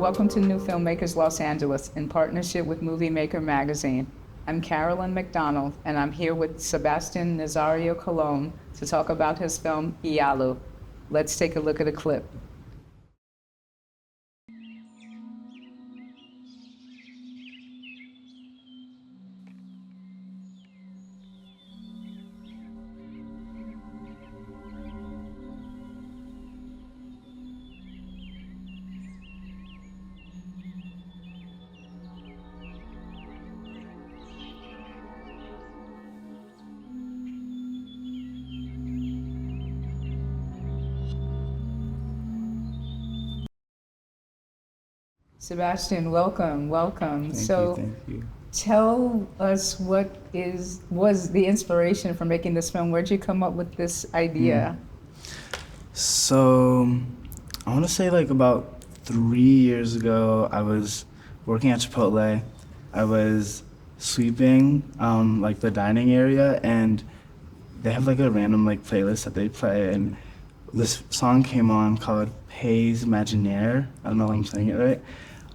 Welcome to New Filmmakers Los Angeles in partnership with Movie Maker magazine. I'm Carolyn McDonald, and I'm here with Sebastian Nazario-Colon to talk about his film, Iyalu. Let's take a look at a clip. Sebastian, welcome. Thank you. Tell us what was the inspiration for making this film. Where'd you come up with this idea? So, I want to say like about 3 years ago, I was working at Chipotle. I was sweeping like the dining area, and they have like a random like playlist that they play, and this song came on called Pays Imaginaire. I don't know if I'm saying it right.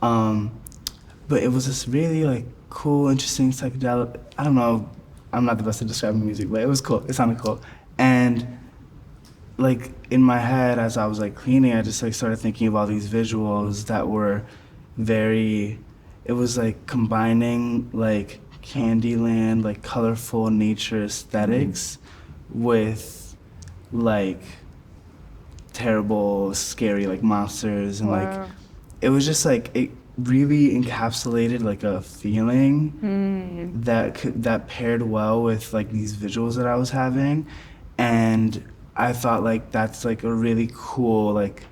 But it was this really like cool, interesting psychedelic, I don't know, I'm not the best at describing music, but it was cool, it sounded cool. And like in my head as I was like cleaning, I just like started thinking of all these visuals that were it was like combining like Candyland, like colorful nature aesthetics with like terrible, scary like monsters and Wow. like it was just like it really encapsulated like a feeling that paired well with like these visuals that I was having, and I thought like that's like a really cool like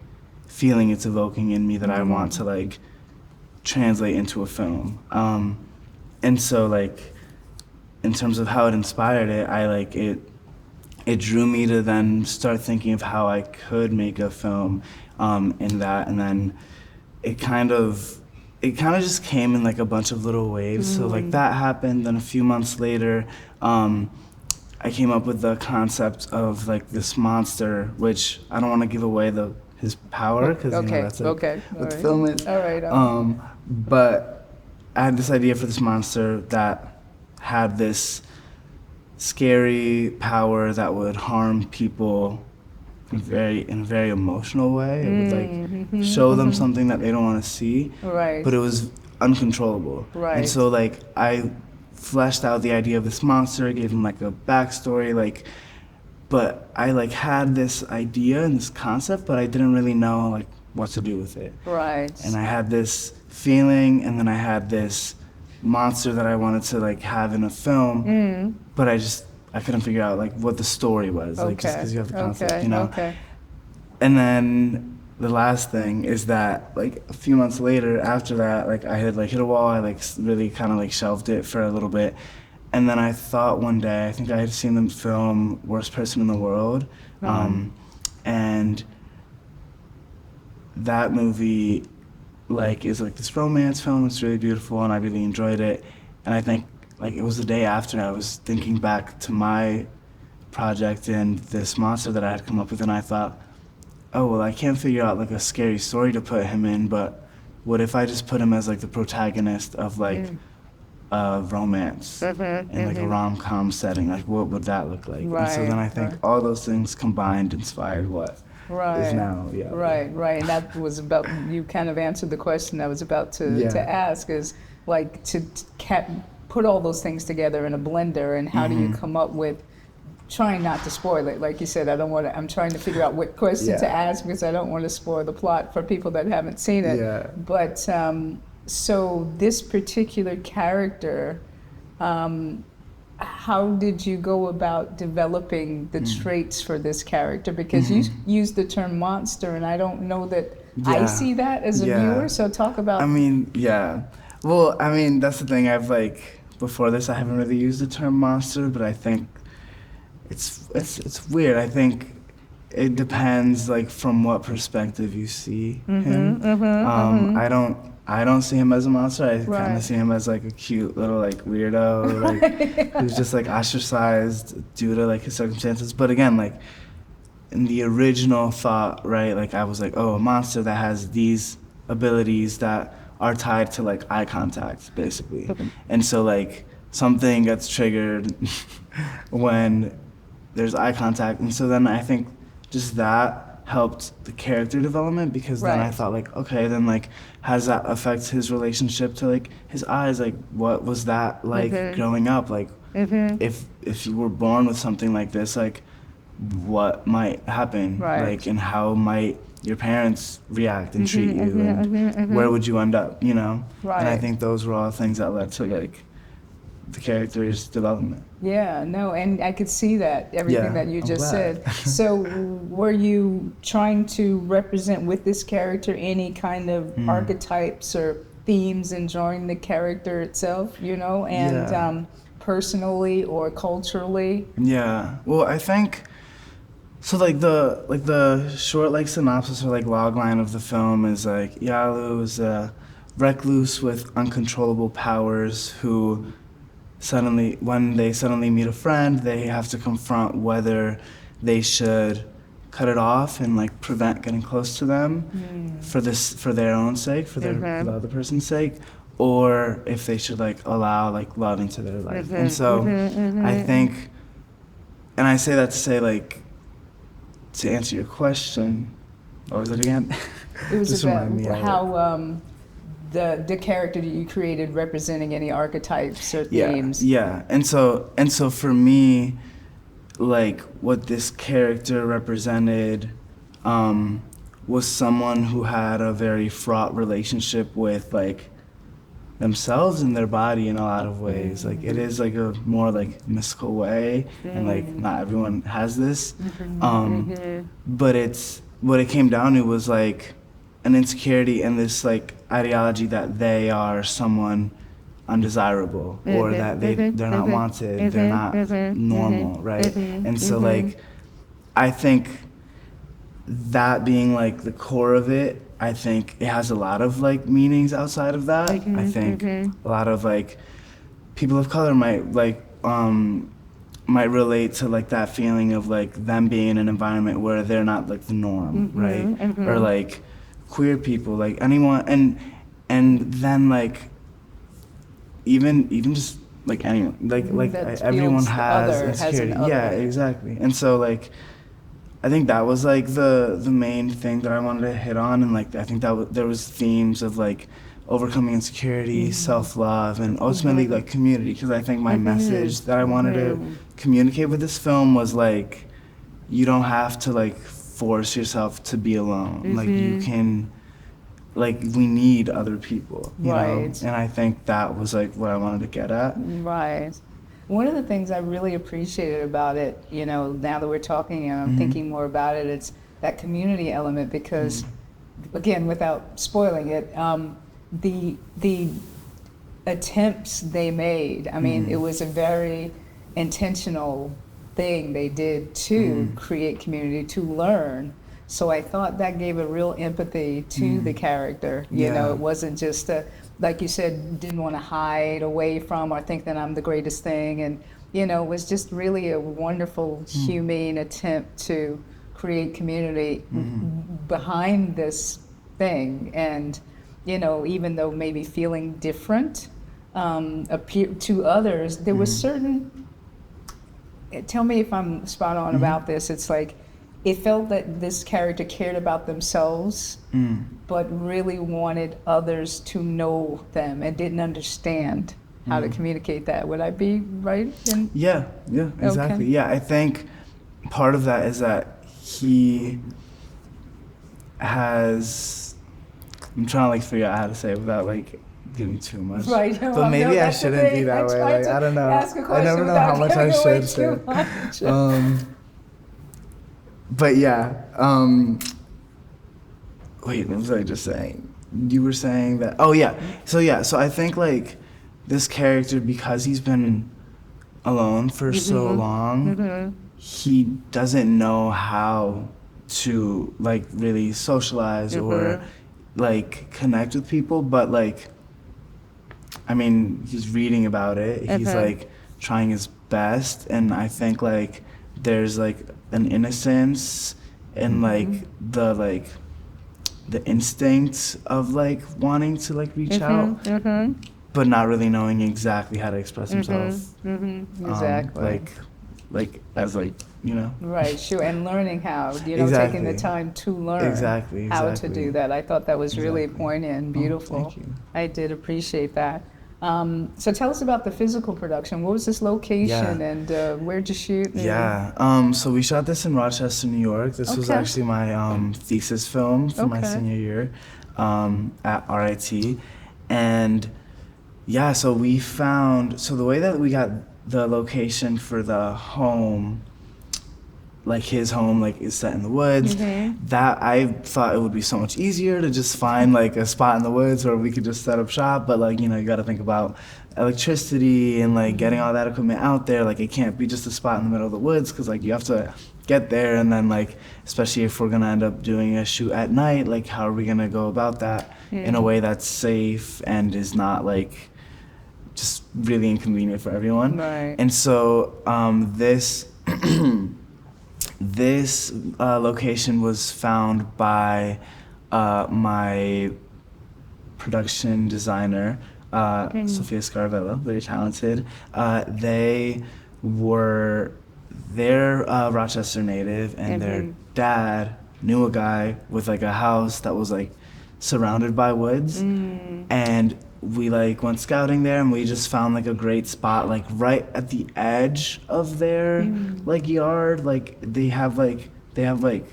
feeling it's evoking in me that I want to like translate into a film. And so like in terms of how it inspired it, I like it drew me to then start thinking of how I could make a film in that, and then it kind of just came in like a bunch of little waves. So like that happened, then a few months later, I came up with the concept of like this monster, which I don't want to give away his power because you know that's like what the film is. All right. But I had this idea for this monster that had this scary power that would harm people in a very emotional way. It would like show them something that they don't want to see, Right. but it was uncontrollable. Right. And so like I fleshed out the idea of this monster, gave him like a backstory, like, but I like had this idea and this concept, but I didn't really know like what to do with it. Right. And I had this feeling, and then I had this monster that I wanted to like have in a film, but I couldn't figure out like what the story was, like just because you have the concept, you know. Okay. And then the last thing is that like a few months later, after that, like I had like hit a wall. I like really kind of like shelved it for a little bit, and then I thought one day, I think I had seen them film Worst Person in the World, and that movie like is like this romance film. It's really beautiful, and I really enjoyed it. And I think like it was the day after I was thinking back to my project and this monster that I had come up with, and I thought, oh well, I can't figure out like a scary story to put him in, but what if I just put him as like the protagonist of like a romance in like a rom-com setting? Like what would that look like? And so then I think all those things combined inspired what is now. Yeah. Right. And that was about, you kind of answered the question I was about to ask, is like to put all those things together in a blender, and how do you come up with, trying not to spoil it, like you said, I'm trying to figure out what question to ask because I don't want to spoil the plot for people that haven't seen it. Yeah. But so this particular character, how did you go about developing the traits for this character? Because you used the term monster, and I don't know that I see that as a viewer, so talk about... Well, I mean, that's the thing. I've like, before this, I haven't really used the term monster, but I think it's weird. I think it depends like from what perspective you see him. I don't see him as a monster. I kind of see him as like a cute little like weirdo, like who's just like ostracized due to like his circumstances. But again, like in the original thought, right? Like I was like, oh, a monster that has these abilities that are tied to like eye contact, basically. And so like something gets triggered when there's eye contact, and so then I think just that helped the character development, because then I thought like, okay, then like how does that affect his relationship to like his eyes? Like what was that like growing up? Like if you were born with something like this, like what might happen? Like, and how might your parents react and treat you, and where would you end up, you know? And I think those were all things that led to like the character's development. Yeah, no, and I could see that, everything that you just said. So were you trying to represent with this character any kind of archetypes or themes in drawing the character itself, you know, and personally or culturally? Yeah, well, I think, so like the short like synopsis or like log line of the film is like, Yalu is a recluse with uncontrollable powers who when they suddenly meet a friend, they have to confront whether they should cut it off and like prevent getting close to them for their own sake, for the other person's sake, or if they should like allow like love into their life. And so I think, and I say that to say like, to answer your question, what was it again? It was about how the character that you created representing any archetypes or themes. Yeah, and so for me, like what this character represented was someone who had a very fraught relationship with like themselves and their body in a lot of ways. Like it is like a more like mystical way, and like not everyone has this. But what it came down to was like an insecurity and this like ideology that they are someone undesirable, or that they're not wanted, they're not normal, right? And so like I think that being like the core of it, I think it has a lot of like meanings outside of that. I think a lot of like people of color might relate to like that feeling of like them being in an environment where they're not like the norm, right? Or like queer people, like anyone, and then like even just like anyone, like everyone has insecurity. Yeah, exactly. And so like I think that was like the main thing that I wanted to hit on, and like I think that there was themes of like overcoming insecurity, self-love, and ultimately like community, because I think my message that I wanted to communicate with this film was like, you don't have to like force yourself to be alone. Like you can, like we need other people, you know? And I think that was like what I wanted to get at. Right. One of the things I really appreciated about it, you know, now that we're talking and I'm thinking more about it, it's that community element, because again, without spoiling it, the attempts they made, I mean, it was a very intentional thing they did to create community, to learn. So I thought that gave a real empathy to the character. You know, it wasn't just like you said, didn't want to hide away from or think that I'm the greatest thing. And, you know, it was just really a wonderful, humane attempt to create community behind this thing. And, you know, even though maybe feeling different appear to others, there was certain, tell me if I'm spot on about this, it's like, it felt that this character cared about themselves, but really wanted others to know them and didn't understand how to communicate that. Would I be right? Yeah, exactly. Okay. Yeah, I think part of that is that he has, I'm trying to like figure out how to say it without like giving too much. Right. But maybe I shouldn't be that way. Like, I don't know. I never know how much I should say. But yeah, wait, what was I just saying? You were saying that, so I think like this character, because he's been alone for so long, he doesn't know how to like really socialize or like connect with people, but like, I mean, he's reading about it, he's like trying his best, and I think like there's like an innocence and like the like the instinct of like wanting to like reach out, but not really knowing exactly how to express himself. Exactly. Like as like, you know. Right, sure, and learning how, you know, Exactly. taking the time to learn Exactly. how to do that. I thought that was really poignant and beautiful. Thank you. I did appreciate that. So tell us about the physical production. What was this location and where'd you shoot? So we shot this in Rochester, New York. This was actually my thesis film for my senior year at RIT. And yeah, so we found, so the way that we got the location for the home, like his home, like is set in the woods, that I thought it would be so much easier to just find like a spot in the woods where we could just set up shop. But like, you know, you got to think about electricity and like getting all that equipment out there. Like it can't be just a spot in the middle of the woods, because like you have to get there, and then like, especially if we're gonna end up doing a shoot at night, like how are we gonna go about that in a way that's safe and is not like just really inconvenient for everyone. Right. And so this this location was found by my production designer, Sofia Scarvella, very talented. They're Rochester native, and their dad knew a guy with like a house that was like surrounded by woods, and we like went scouting there, and we just found like a great spot like right at the edge of their like yard. Like they have like a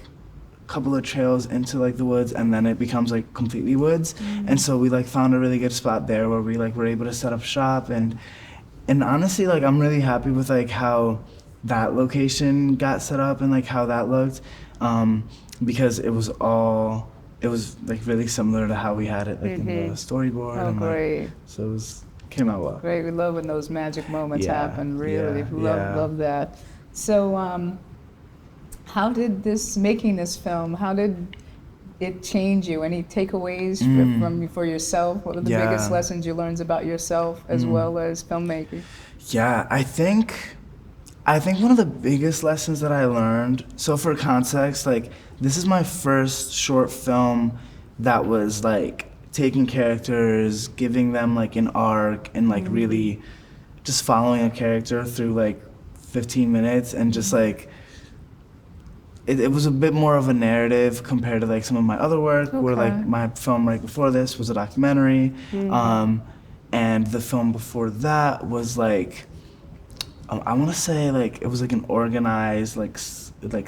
couple of trails into like the woods, and then it becomes like completely woods. And so we like found a really good spot there where we like were able to set up shop, and honestly like I'm really happy with like how that location got set up and like how that looked, because it was like really similar to how we had it like in the storyboard. Oh, and great. like, so came out well. Great, we love when those magic moments happen, really. Yeah. Love that. So how did making this film, how did it change you? Any takeaways for yourself? What are the biggest lessons you learned about yourself as well as filmmaking? Yeah, I think one of the biggest lessons that I learned, so for context, like this is my first short film that was like taking characters, giving them like an arc, and like really just following a character through like 15 minutes, and just like it was a bit more of a narrative compared to like some of my other work, where like my film right before this was a documentary, and the film before that was like, I want to say like it was like an organized like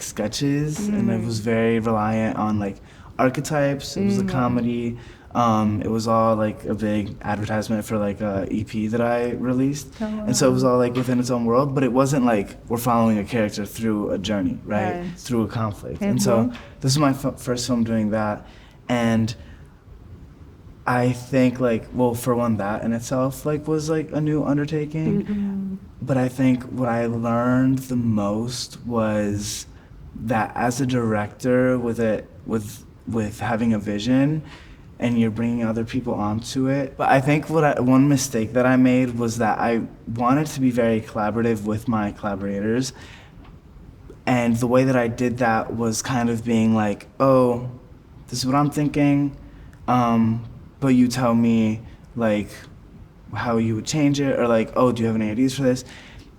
sketches, and it was very reliant on like archetypes. It was a comedy. It was all like a big advertisement for like a EP that I released, and so it was all like within its own world. But it wasn't like we're following a character through a journey, right? Through a conflict. And so this is my first film doing that, and I think like, well, for one, that in itself like was like a new undertaking. But I think what I learned the most was that as a director with having a vision, and you're bringing other people onto it. But I think one mistake that I made was that I wanted to be very collaborative with my collaborators. And the way that I did that was kind of being like, oh, this is what I'm thinking, but you tell me like how you would change it, or like, oh, do you have any ideas for this?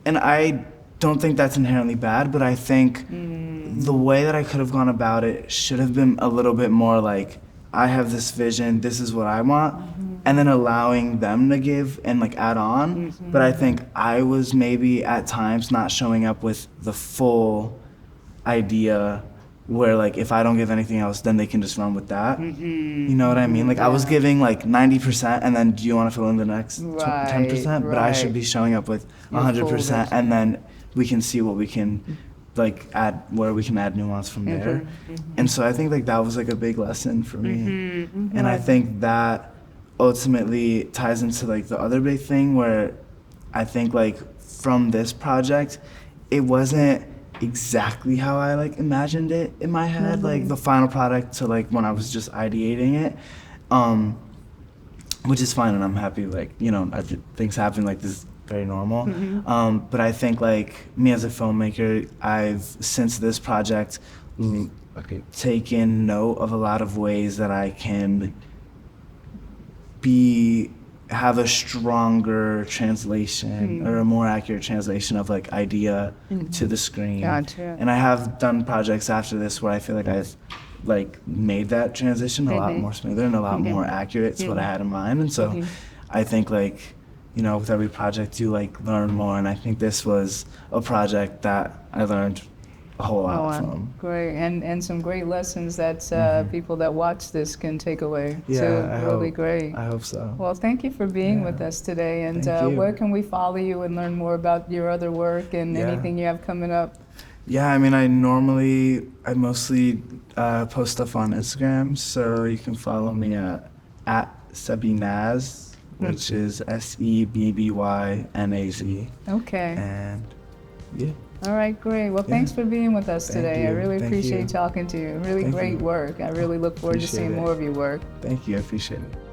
And I don't think that's inherently bad, but I think the way that I could have gone about it should have been a little bit more like, I have this vision, this is what I want, and then allowing them to give and like add on. But I think I was maybe at times not showing up with the full idea, where like if I don't give anything else, then they can just run with that. You know what I mean? Like I was giving like 90%, and then do you want to fill in the next 10%? But I should be showing up with 100%, and then we can see what we can like add, where we can add nuance from there. And so I think like that was like a big lesson for me. And I think that ultimately ties into like the other big thing, where I think like from this project, it wasn't exactly how I like imagined it in my head, like the final product, to like when I was just ideating it, which is fine, and I'm happy, like, you know, things happen, like this is very normal. But I think like me as a filmmaker, I've since this project taken note of a lot of ways that I can have a stronger translation or a more accurate translation of like idea to the screen. Gotcha. And I have done projects after this where I feel like I've like made that transition a lot more smoother and a lot more accurate to what I had in mind. And so I think like, you know, with every project you like learn more, and I think this was a project that I learned a whole lot from. Great, and some great lessons that people that watch this can take away. Yeah, So really great. I hope so. Well, thank you for being with us today. And Thank you. where can we follow you and learn more about your other work and anything you have coming up? Yeah, I mean, I mostly post stuff on Instagram, so you can follow me at Sebynaz, which is SEBBYNAZ. Okay. And yeah. All right, great. Well, thanks for being with us today. I really appreciate talking to you. Really great work. I really look forward to seeing more of your work. Thank you. I appreciate it.